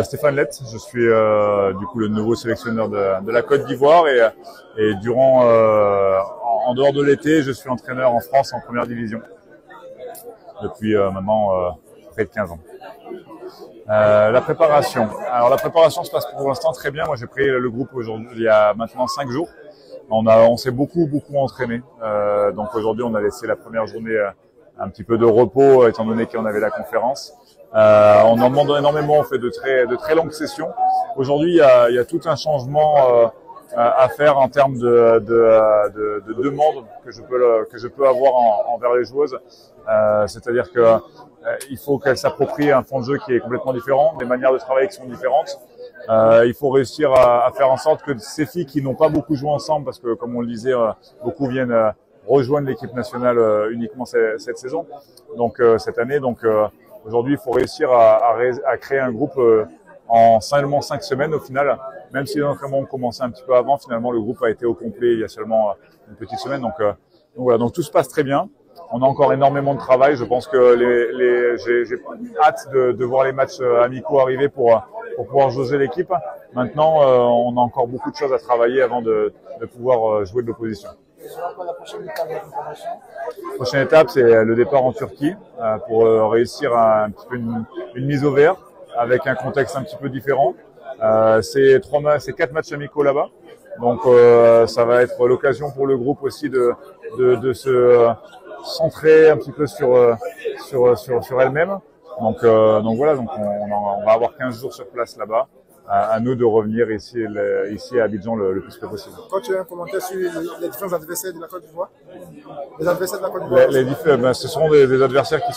Stéphane Lett, je suis du coup le nouveau sélectionneur de la Côte d'Ivoire et durant en dehors de l'été, je suis entraîneur en France en première division depuis maintenant près de 15 ans. La préparation. Alors la préparation se passe pour l'instant très bien. Moi j'ai pris le groupe aujourd'hui il y a maintenant 5 jours. On s'est beaucoup entraîné. Donc aujourd'hui on a laissé la première journée un petit peu de repos étant donné qu'on avait la conférence. On en demande énormément, on fait de très longues sessions. Aujourd'hui, il y a tout un changement à faire en termes de demande que je peux avoir envers les joueuses. C'est-à-dire que il faut qu'elles s'approprient un fond de jeu qui est complètement différent, des manières de travailler qui sont différentes. Il faut réussir à faire en sorte que ces filles qui n'ont pas beaucoup joué ensemble, parce que comme on le disait, beaucoup viennent rejoindre l'équipe nationale uniquement cette saison, donc cette année. Donc aujourd'hui, il faut réussir à créer un groupe en seulement 5 semaines au final. Même si les entraînements ont commencé un petit peu avant, finalement le groupe a été au complet il y a seulement une petite semaine. Donc voilà, donc tout se passe très bien. On a encore énormément de travail. Je pense que j'ai hâte de voir les matchs amicaux arriver pour pouvoir jauger l'équipe. Maintenant, on a encore beaucoup de choses à travailler avant de pouvoir jouer de l'opposition. La prochaine étape de la préparation. La prochaine étape, c'est le départ en Turquie pour réussir un petit peu une mise au vert avec un contexte un petit peu différent. C'est 4 matchs amicaux là-bas. Donc ça va être l'occasion pour le groupe aussi de se centrer un petit peu sur elle-même. Donc voilà, donc on va avoir 15 jours sur place là-bas. À nous de revenir ici à Abidjan le plus possible. Quand tu as un commentaire sur les différents adversaires de la Côte d'Ivoire, les adversaires de la Côte d'Ivoire, ce sont des adversaires qui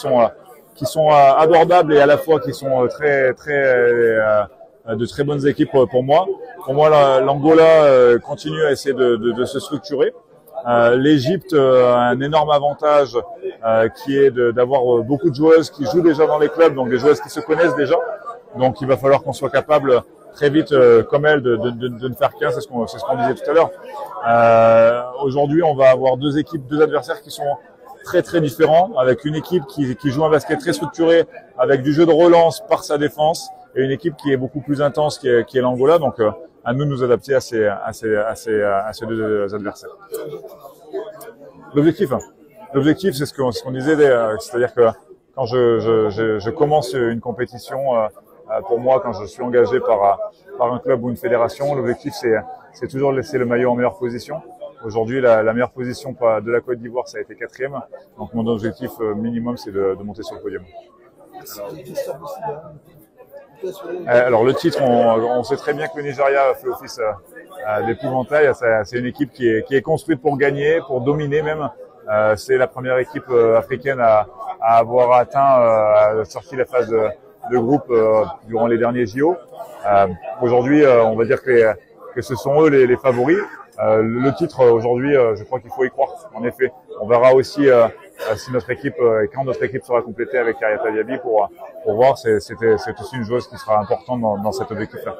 sont abordables et à la fois qui sont de très bonnes équipes pour moi. Pour moi, l'Angola continue à essayer de se structurer. L'Égypte a un énorme avantage qui est d'avoir beaucoup de joueuses qui jouent déjà dans les clubs, donc des joueuses qui se connaissent déjà. Donc il va falloir qu'on soit capable très vite, comme elle, de ne faire qu'un. C'est ce qu'on disait tout à l'heure. Aujourd'hui, on va avoir deux adversaires qui sont très différents, avec une équipe qui joue un basket très structuré, avec du jeu de relance par sa défense, et une équipe qui est beaucoup plus intense, qui est l'Angola. Donc à nous de nous adapter à ces deux adversaires. L'objectif, c'est ce qu'on disait, c'est-à-dire que quand je commence une compétition, pour moi, quand je suis engagé par un club ou une fédération, l'objectif c'est toujours de laisser le maillot en meilleure position. Aujourd'hui, la meilleure position de la Côte d'Ivoire, ça a été 4e. Donc mon objectif minimum, c'est de monter sur le podium. Alors le titre, on sait très bien que le Nigeria fait office d'épouvantail. C'est une équipe qui est construite pour gagner, pour dominer même. C'est la première équipe africaine à avoir sorti la phase de groupe durant les derniers JO. Aujourd'hui, on va dire que ce sont eux les favoris. Le titre aujourd'hui, je crois qu'il faut y croire. En effet, on verra aussi si notre équipe, quand notre équipe sera complétée avec Ariata Diaby pour voir. C'est aussi une joueuse qui sera importante dans cet objectif-là.